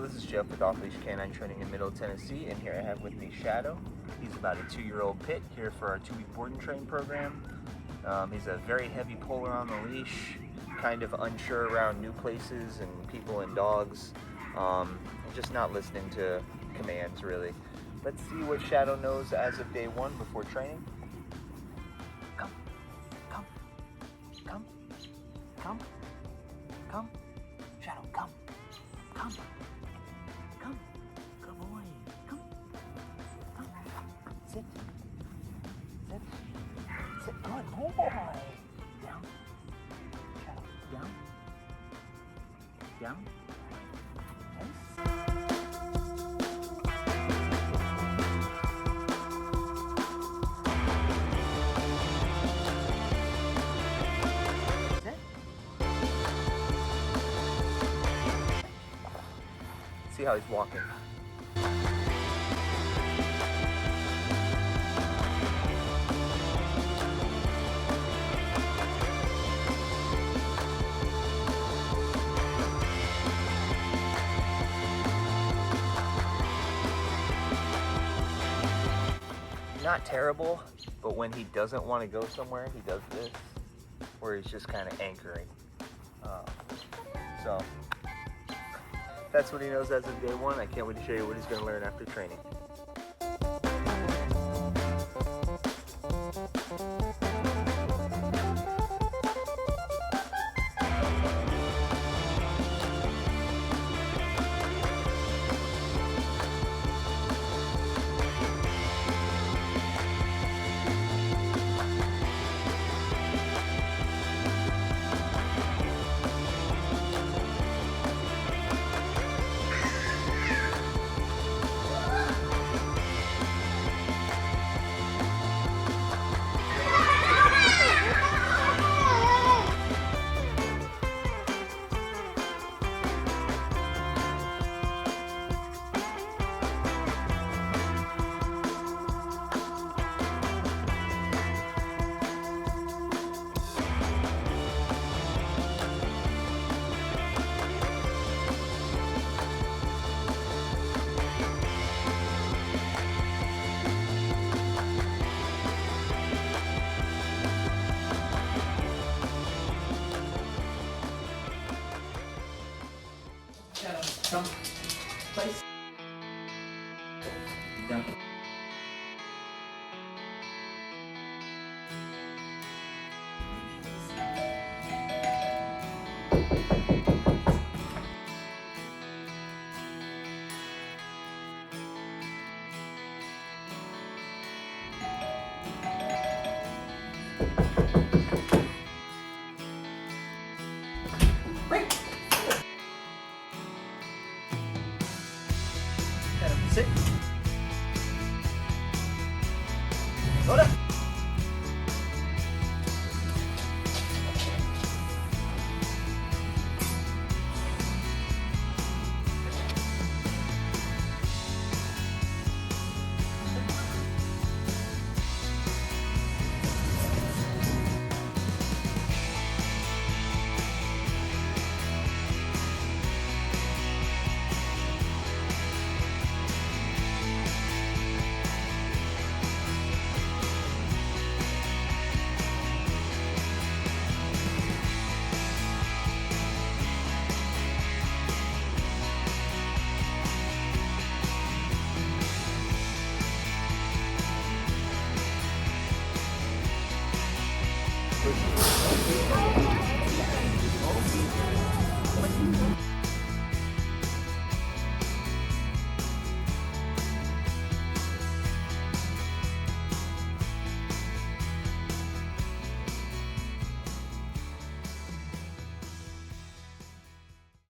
this is Jeff with Off Leash Canine Training in Middle Tennessee, and here I have with me Shadow. He's about a 2-year-old pit here for our 2-week board and train program. He's a very heavy puller on the leash, kind of unsure around new places and people and dogs, just not listening to commands really. Let's see what Shadow knows as of day 1 before training. Come, come, come, come, come, Shadow, come. Come, come, good boy, come, come, sit, sit, sit, good boy, down, Shadow, down, down, nice. Sit. See how he's walking. Not terrible, but when he doesn't want to go somewhere, he does this, where he's just kind of anchoring. So that's what he knows as of day 1. I can't wait to show you what he's going to learn after training. Come, place. Down. Sit.